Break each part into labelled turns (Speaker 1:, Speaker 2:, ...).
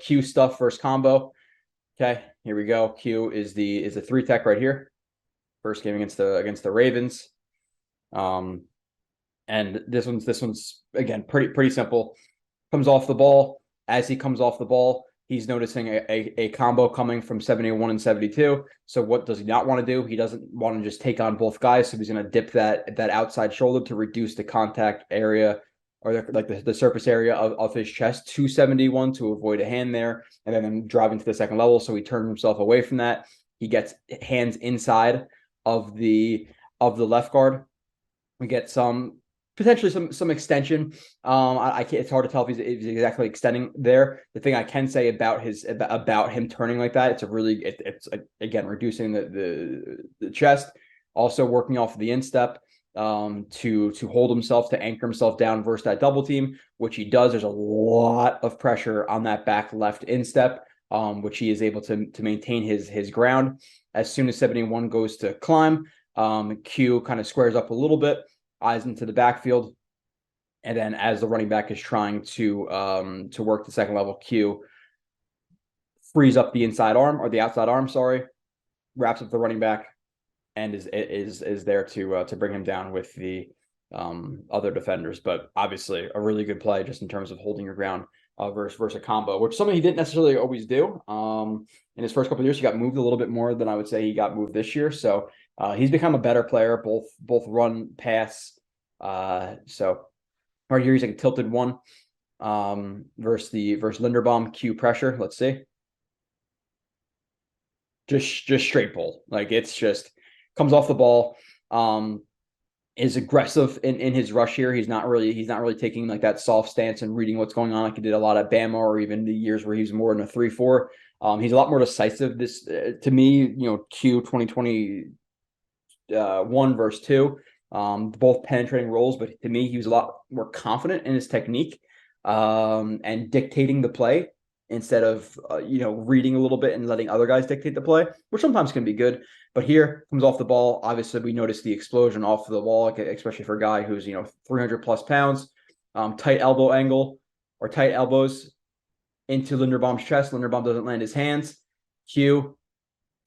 Speaker 1: Q stuff versus combo. Okay, here we go. Q is the 3-tech right here. First game against the Ravens. And this one's again pretty simple. Comes off the ball. As he comes off the ball, he's noticing a combo coming from 71 and 72. So what does he not want to do? He doesn't want to just take on both guys. So he's going to dip that outside shoulder to reduce the contact area, or the surface area of his chest to 71 to avoid a hand there, and then driving to the second level. So he turns himself away from that. He gets hands inside of the left guard. We get potentially some extension. I can't, it's hard to tell if he's exactly extending there. The thing I can say about him turning like that, it's again reducing the chest, also working off of the instep to hold himself, to anchor himself down versus that double team, which he does. There's a lot of pressure on that back left instep, which he is able to maintain his ground. As soon as 71 goes to climb, Q kind of squares up a little bit, eyes into the backfield, and then as the running back is trying to work the second level, Q frees up the inside arm, or the outside arm, sorry, wraps up the running back, and is there to bring him down with the other defenders. But obviously a really good play just in terms of holding your ground versus a combo, which something he didn't necessarily always do. In his first couple of years, he got moved a little bit more than I would say he got moved this year. So he's become a better player, both run, pass. So right here he's like a tilted one versus Linderbaum. Q pressure. Let's see. Just straight pull. Like, it's just comes off the ball. Is aggressive in his rush here. He's not really taking like that soft stance and reading what's going on like he did a lot at Bama, or even the years where he was more in a 3-4. He's a lot more decisive. This to me, Q 2021 versus 2, both penetrating roles, but to me he was a lot more confident in his technique and dictating the play instead of reading a little bit and letting other guys dictate the play, which sometimes can be good. But here comes off the ball. Obviously, we noticed the explosion off the ball, especially for a guy who's 300 plus pounds. Tight elbow angle, or tight elbows into Linderbaum's chest. Linderbaum doesn't land his hands. Q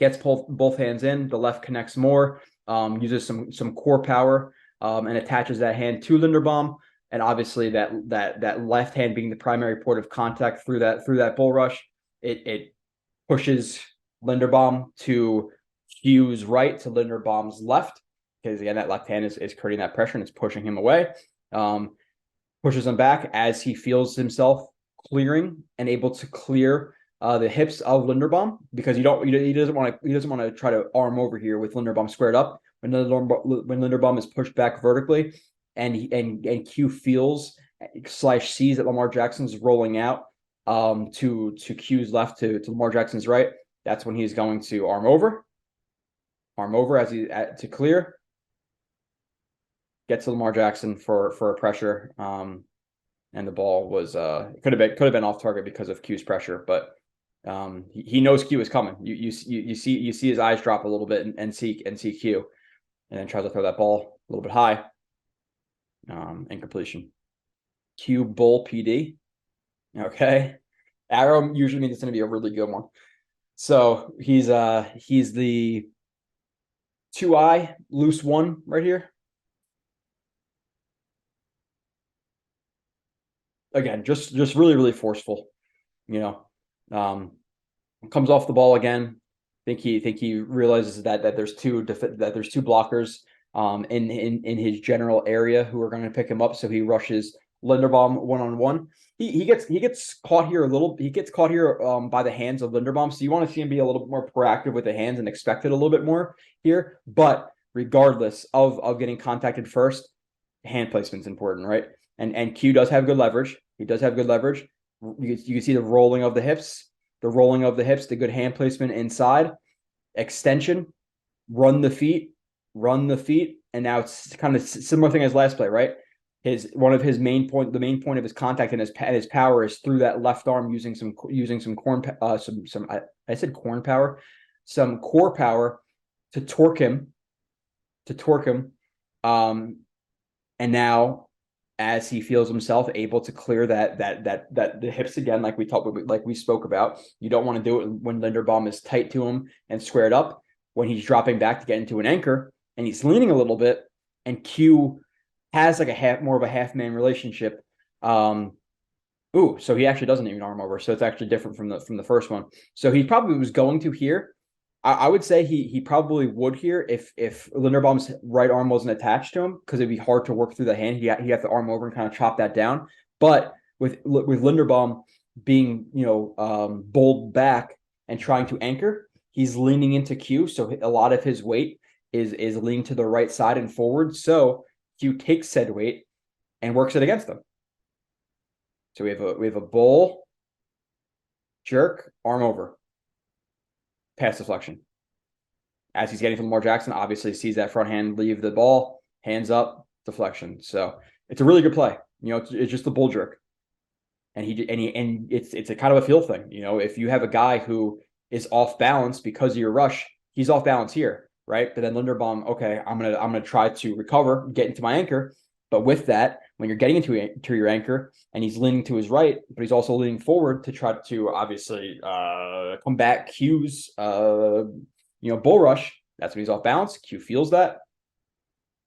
Speaker 1: gets both hands in. The left connects more. Uses some core power and attaches that hand to Linderbaum. And obviously that left hand being the primary port of contact through that bull rush, it pushes Linderbaum to Q's right to Linderbaum's left, because again that left hand is creating that pressure and it's pushing him away. Pushes him back as he feels himself clearing and able to clear the hips of Linderbaum, because he doesn't want to try to arm over here with Linderbaum squared up. When Linderbaum is pushed back vertically, and Q feels / sees that Lamar Jackson's rolling out to Q's left to Lamar Jackson's right, that's when he's going to arm over as to clear, get to Lamar Jackson for a pressure, and the ball was could have been off target because of Q's pressure, but he knows Q is coming. You see his eyes drop a little bit and see Q, and then tries to throw that ball a little bit high. Incompletion. Q bull PD. Okay. Arrow usually means it's going to be a really good one. So he's the 2-eye loose one right here. Again, just really forceful. Comes off the ball again. Think he realizes that there's two blockers in his general area who are going to pick him up, so he rushes Linderbaum one-on-one. He gets caught here by the hands of Linderbaum, so you want to see him be a little bit more proactive with the hands and expect it a little bit more here. But regardless of getting contacted first, hand placement's important, right? And Q does have good leverage. He does have good leverage. You can see the rolling of the hips, the good hand placement inside, extension, run the feet, and now it's kind of similar thing as last play, right? The main point of his contact and his power is through that left arm using some core power to torque him. And now as he feels himself able to clear that the hips again, like we spoke about. You don't want to do it when Linderbaum is tight to him and squared up. When he's dropping back to get into an anchor and he's leaning a little bit, and Q has like more of a half man relationship. So he actually doesn't even arm over. So it's actually different from the first one. So he probably was going to here. I would say he probably would here if Linderbaum's right arm wasn't attached to him, because it'd be hard to work through the hand. He have to arm over and kind of chop that down. But with Linderbaum being bowled back and trying to anchor, he's leaning into Q, so a lot of his weight is leaning to the right side and forward. So Q takes said weight and works it against him. So we have a bowl, jerk, arm over, pass deflection. As he's getting from Lamar Jackson, obviously sees that front hand leave the ball, hands up, deflection. So it's a really good play. It's just a bull jerk, and it's a kind of a feel thing. If you have a guy who is off balance because of your rush, he's off balance here, right? But then Linderbaum, okay, I'm gonna try to recover, get into my anchor. But with that, when you're getting into your anchor and he's leaning to his right, but he's also leaning forward to try to obviously combat Q's bull rush. That's when he's off balance. Q feels that.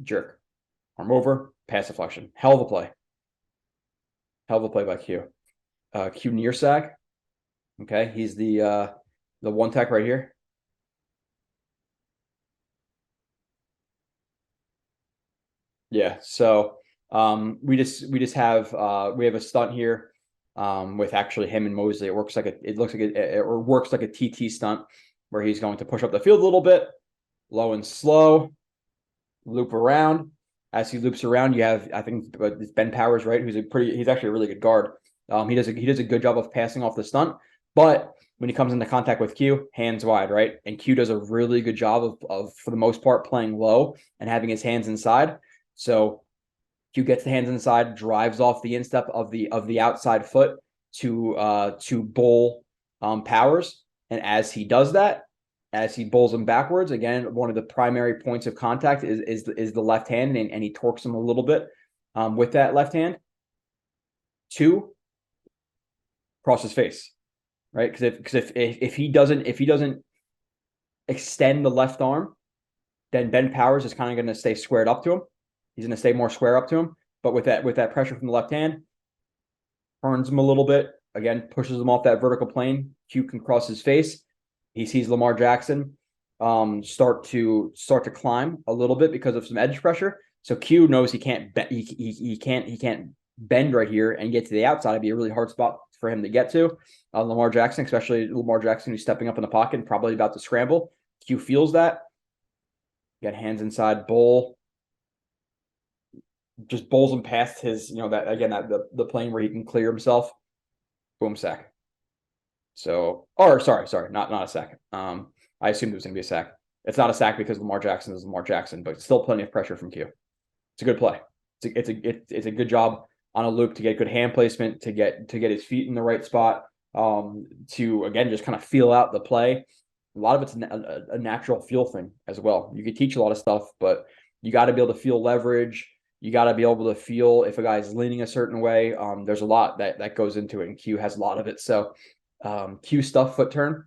Speaker 1: Jerk. Arm over, pass deflection. Hell of a play. Hell of a play by Q. Q near sack. Okay, he's the one tech right here. Yeah, so we have a stunt here with actually him and Mosley. It works like a TT stunt where he's going to push up the field a little bit, low and slow, loop around. As he loops around, you have, I think it's Ben Powers, right? He's actually a really good guard. He does a good job of passing off the stunt, but when he comes into contact with Q, hands wide, right? And Q does a really good job of for the most part playing low and having his hands inside. So Q gets the hands inside, drives off the instep of the outside foot to bowl Powers, and as he does that, as he bowls him backwards, again, one of the primary points of contact is the left hand, and he torques him a little bit with that left hand to cross his face, right? Because if he doesn't extend the left arm, then Ben Powers is kind of going to stay squared up to him. He's going to stay more square up to him. But with that pressure from the left hand, turns him a little bit. Again, pushes him off that vertical plane. Q can cross his face. He sees Lamar Jackson start to climb a little bit because of some edge pressure. So Q knows he can't bend right here and get to the outside. It'd be a really hard spot for him to get to. Lamar Jackson, especially Lamar Jackson, who's stepping up in the pocket and probably about to scramble. Q feels that. Got hands inside, bowl. Just bowls him past his, the plane where he can clear himself. Boom, sack. So, sorry, not a sack. I assumed it was going to be a sack. It's not a sack because Lamar Jackson is Lamar Jackson, but still plenty of pressure from Q. It's a good play. It's a good job on a loop to get good hand placement, to get his feet in the right spot, to again just kind of feel out the play. A lot of it's a natural feel thing as well. You could teach a lot of stuff, but you got to be able to feel leverage. You got to be able to feel if a guy's leaning a certain way. There's a lot that goes into it, and Q has a lot of it. So Q stuff foot turn.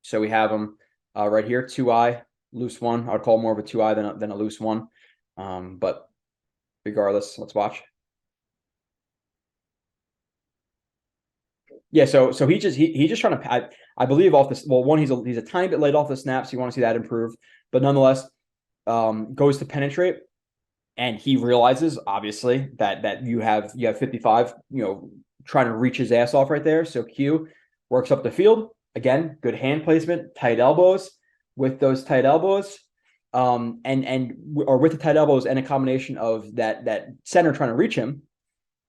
Speaker 1: So we have him right here, 2-eye, loose one. I'd call more of a 2-eye than a loose one. But regardless, let's watch. Yeah, so he's just trying to, I believe off this. Well, one, he's a tiny bit late off the snap, so you want to see that improve. But nonetheless, goes to penetrate. And he realizes, obviously, that you have 55, trying to reach his ass off right there. So Q works up the field. Again, good hand placement, tight elbows. With those tight elbows, or with the tight elbows and a combination of that center trying to reach him,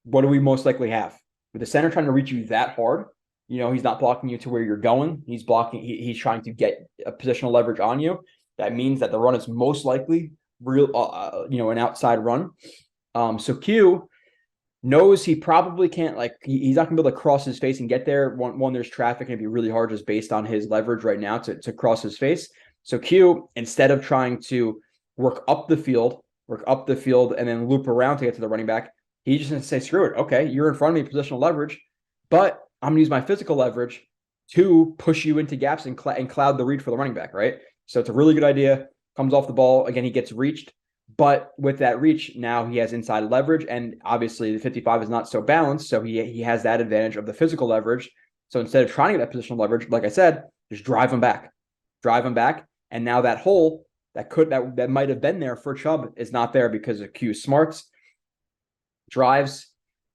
Speaker 1: what do we most likely have? With the center trying to reach you that hard, he's not blocking you to where you're going. He's blocking. He's trying to get a positional leverage on you. That means that the run is most likely an outside run. So Q knows he probably can't, he's not gonna be able to cross his face and get there. One, there's traffic, and it'd be really hard just based on his leverage right now to cross his face. So Q, instead of trying to work up the field and then loop around to get to the running back, He's just going to say, screw it. Okay, you're in front of me, positional leverage, but I'm going to use my physical leverage to push you into gaps and cloud the read for the running back, right? So it's a really good idea. Comes off the ball. Again, he gets reached. But with that reach, now he has inside leverage. And obviously the 55 is not so balanced. So he has that advantage of the physical leverage. So instead of trying to get that positional leverage, like I said, just drive him back. Drive him back. And now that hole that might have been there for Chubb is not there because of Q smarts. Drives,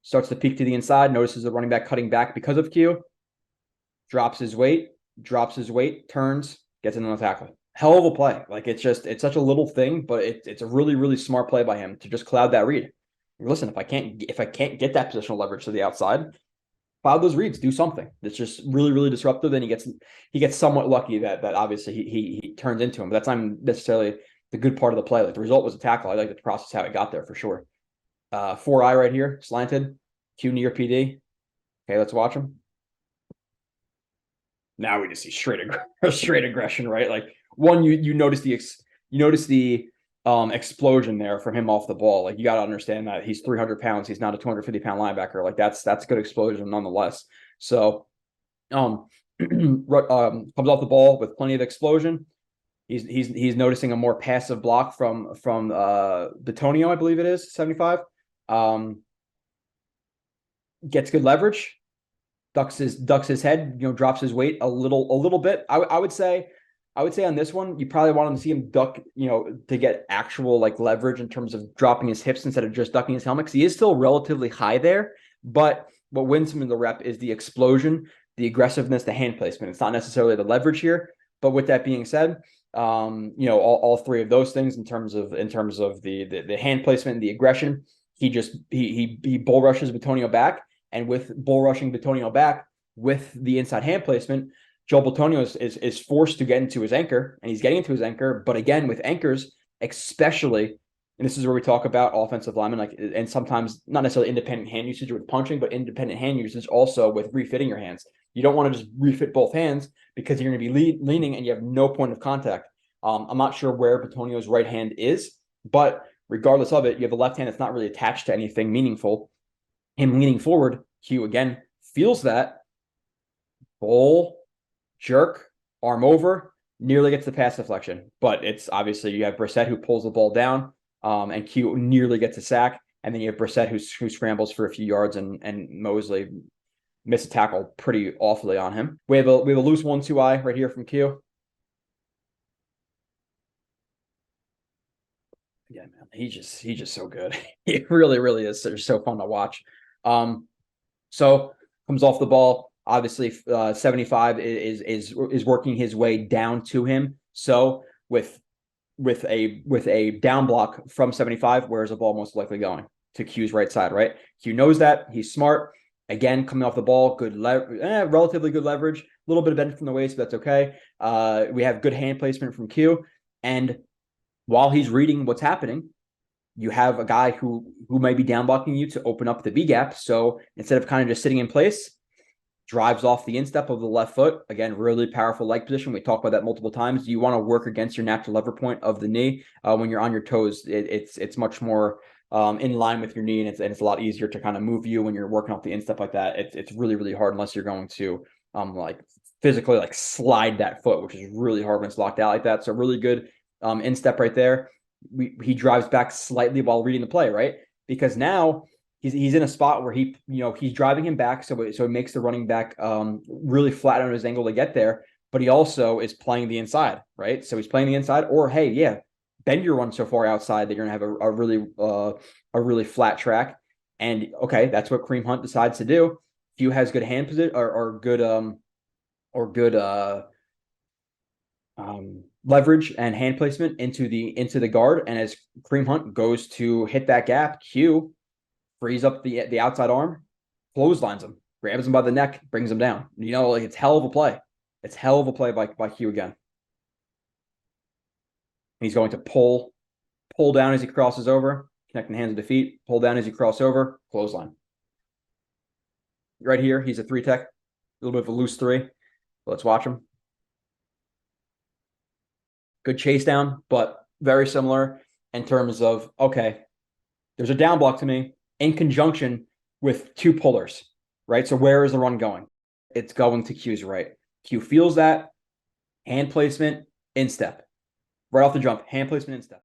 Speaker 1: starts to peek to the inside, notices the running back cutting back because of Q, drops his weight, turns, gets in on the tackle. Hell of a play. Like it's such a little thing, but it's a really, really smart play by him to just cloud that read. Listen, if I can't get that positional leverage to the outside, cloud those reads, do something. It's just really, really disruptive. And he gets somewhat lucky that obviously he turns into him. But that's not necessarily the good part of the play. Like the result was a tackle. I like the process how it got there for sure. 4-eye right here, slanted, Q near PD. Okay, let's watch him. Now we just see straight aggression, right? Like one, you notice the explosion there from him off the ball. Like you got to understand that he's 300 pounds. He's not a 250-pound linebacker. Like that's good explosion nonetheless. So, comes off the ball with plenty of explosion. He's noticing a more passive block from Bitonio, I believe it is 75. Gets good leverage. Ducks his head, drops his weight a little bit. I would say on this one, you probably want to see him duck, to get actual like leverage in terms of dropping his hips instead of just ducking his helmet, because he is still relatively high there. But what wins him in the rep is the explosion, the aggressiveness, the hand placement. It's not necessarily the leverage here. But with that being said, all three of those things in terms of the hand placement and the aggression, he bull rushes Bitonio back. And with bull rushing Bitonio back with the inside hand placement, Joel Bitonio is forced to get into his anchor, and he's getting into his anchor. But again, with anchors, especially, and this is where we talk about offensive linemen, and sometimes not necessarily independent hand usage with punching, but independent hand usage also with refitting your hands. You don't want to just refit both hands because you're going to be leaning and you have no point of contact. I'm not sure where Bitonio's right hand is, but regardless of it, you have a left hand that's not really attached to anything meaningful. Him leaning forward, Q again feels that bull jerk, arm over, nearly gets the pass deflection. But it's obviously you have Brissett who pulls the ball down, and Q nearly gets a sack, and then you have Brissett who scrambles for a few yards, and Mosley missed a tackle pretty awfully on him. We have a loose 1-2-eye right here from Q. Yeah, man, he's just so good. He really, really is so fun to watch. So comes off the ball. Obviously, 75 is working his way down to him. So with a down block from 75, where is the ball most likely going? To Q's right side, right? Q knows that. He's smart. Again, coming off the ball, relatively good leverage. A little bit of bend from the waist, but that's okay. We have good hand placement from Q, and while he's reading what's happening, you have a guy who may be down blocking you to open up the B gap. So instead of kind of just sitting in place, drives off the instep of the left foot. Again, really powerful leg position. We talked about that multiple times. You want to work against your natural lever point of the knee. When you're on your toes, it's much more in line with your knee, and it's a lot easier to kind of move you when you're working off the instep like that. It's really, really hard unless you're going to physically slide that foot, which is really hard when it's locked out like that. So really good instep right there. He drives back slightly while reading the play, right? Because now he's in a spot where he's driving him back, so it makes the running back really flat on his angle to get there. But he also is playing the inside, right? So he's playing the inside, or hey, yeah, bend your run so far outside that you're gonna have a really flat track. And okay, that's what Kareem Hunt decides to do. Few has good hand position or good leverage and hand placement into the guard. And as Kareem Hunt goes to hit that gap, Q frees up the outside arm, clotheslines him, grabs him by the neck, brings him down. It's hell of a play. It's hell of a play by Q again. He's going to pull down as he crosses over, connecting hands to feet, pull down as you cross over, clothesline. Right here, he's a 3-tech, a little bit of a loose 3. Let's watch him. Good chase down, but very similar in terms of, okay, there's a down block to me, in conjunction with two pullers, right? So where is the run going? It's going to Q's right. Q feels that, hand placement, instep. Right off the jump, hand placement, instep.